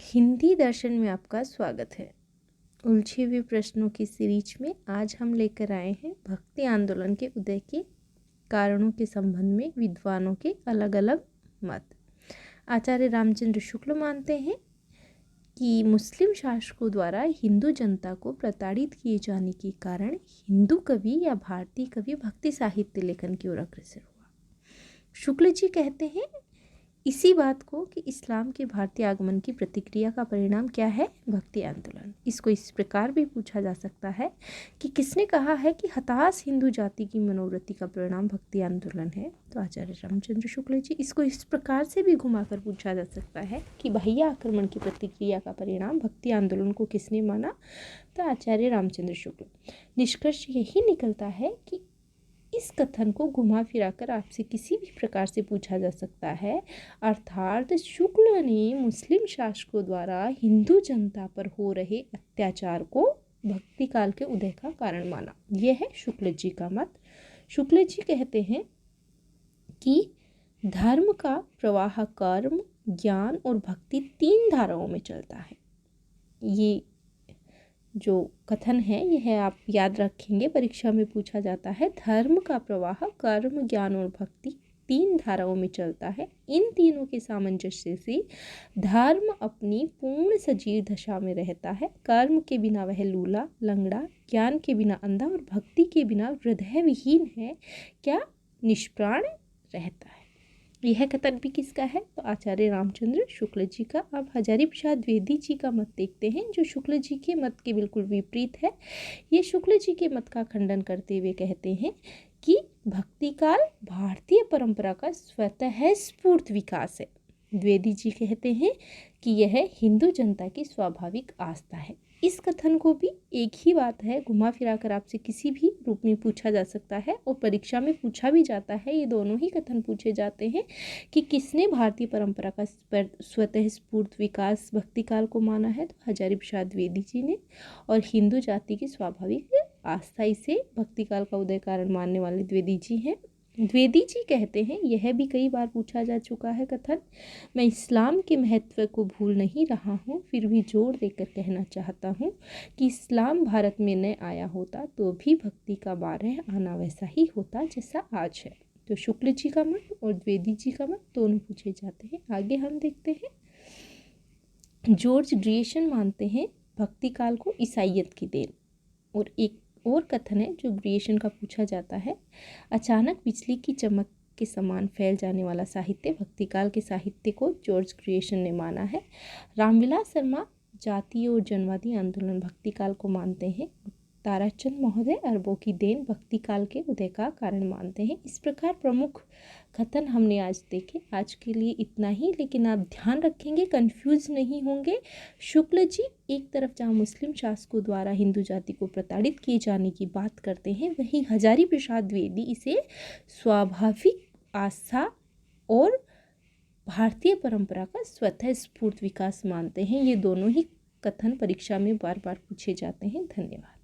हिंदी दर्शन में आपका स्वागत है। उलझे हुए प्रश्नों की सीरीज में आज हम लेकर आए हैं भक्ति आंदोलन के उदय के कारणों के संबंध में विद्वानों के अलग अलग मत। आचार्य रामचंद्र शुक्ल मानते हैं कि मुस्लिम शासकों द्वारा हिंदू जनता को प्रताड़ित किए जाने के कारण हिंदू कवि या भारतीय कवि भक्ति साहित्य लेखन की ओर अग्रसर हुआ। शुक्ल जी कहते हैं इसी बात को कि इस्लाम के भारतीय आगमन की प्रतिक्रिया का परिणाम क्या है? भक्ति आंदोलन। इसको इस प्रकार भी पूछा जा सकता है कि किसने कहा है कि हताश हिंदू जाति की मनोवृत्ति का परिणाम भक्ति आंदोलन है? तो आचार्य रामचंद्र शुक्ल जी। इसको इस प्रकार से भी घुमाकर पूछा जा सकता है कि भैया आक्रमण की प्रतिक्रिया का परिणाम भक्ति आंदोलन को किसने माना? तो आचार्य रामचंद्र शुक्ल। निष्कर्ष यही निकलता है कि इस कथन को घुमा फिराकर आपसे किसी भी प्रकार से पूछा जा सकता है, अर्थात शुक्ल ने मुस्लिम शासकों द्वारा हिंदू जनता पर हो रहे अत्याचार को भक्ति काल के उदय का कारण माना। यह है शुक्ल जी का मत। शुक्ल जी कहते हैं कि धर्म का प्रवाह कर्म, ज्ञान और भक्ति 3 धाराओं में चलता है। ये जो कथन है यह आप याद रखेंगे, परीक्षा में पूछा जाता है। धर्म का प्रवाह कर्म, ज्ञान और भक्ति 3 धाराओं में चलता है। इन तीनों के सामंजस्य से धर्म अपनी पूर्ण सजीव दशा में रहता है। कर्म के बिना वह लूला, लंगड़ा, ज्ञान के बिना अंधा और भक्ति के बिना हृदय विहीन है, क्या निष्प्राण रहता है। यह कथन भी किसका है? तो आचार्य रामचंद्र शुक्ल जी का। अब हजारी प्रसाद द्विवेदी जी का मत देखते हैं, जो शुक्ल जी के मत के बिल्कुल विपरीत है। ये शुक्ल जी के मत का खंडन करते हुए कहते हैं कि भक्ति काल भारतीय परंपरा का स्वतः स्फूर्त विकास है। द्विवेदी जी कहते हैं कि यह हिंदू जनता की स्वाभाविक आस्था है। इस कथन को भी एक ही बात है, घुमा फिरा कर आपसे किसी भी रूप में पूछा जा सकता है और परीक्षा में पूछा भी जाता है। ये दोनों ही कथन पूछे जाते हैं कि किसने भारतीय परंपरा का स्वतः स्फूर्त विकास भक्ति काल को माना है? तो हजारी प्रसाद द्विवेदी जी ने। और हिंदू जाति की स्वाभाविक आस्था इसे भक्ति काल का उदय कारण मानने वाले द्विवेदी जी हैं। द्विवेदी जी कहते हैं, यह भी कई बार पूछा जा चुका है कथन, मैं इस्लाम के महत्व को भूल नहीं रहा हूँ, फिर भी जोर देकर कहना चाहता हूँ कि इस्लाम भारत में न आया होता तो भी भक्ति का 12 आना वैसा ही होता जैसा आज है। तो शुक्ल जी का मत और द्विवेदी जी का मत दोनों पूछे जाते हैं। आगे हम देखते हैं, जॉर्ज ग्रियर्सन मानते हैं भक्ति काल को ईसाइयत की देन। और एक और कथन है जो ग्रियर्सन का पूछा जाता है, अचानक बिजली की चमक के समान फैल जाने वाला साहित्य भक्ति काल के साहित्य को जॉर्ज ग्रियर्सन ने माना है। रामविलास शर्मा जातीय और जनवादी आंदोलन भक्ति काल को मानते हैं। ताराचंद महोदय अरबों की देन भक्ति काल के उदय का कारण मानते हैं। इस प्रकार प्रमुख कथन हमने आज देखे। आज के लिए इतना ही, लेकिन आप ध्यान रखेंगे, कंफ्यूज नहीं होंगे। शुक्ल जी एक तरफ जहाँ मुस्लिम शासकों द्वारा हिंदू जाति को प्रताड़ित किए जाने की बात करते हैं, वहीं हजारी प्रसाद द्विवेदी इसे स्वाभाविक आस्था और भारतीय परंपरा का स्वतः स्फूर्त विकास मानते हैं। ये दोनों ही कथन परीक्षा में बार बार पूछे जाते हैं। धन्यवाद।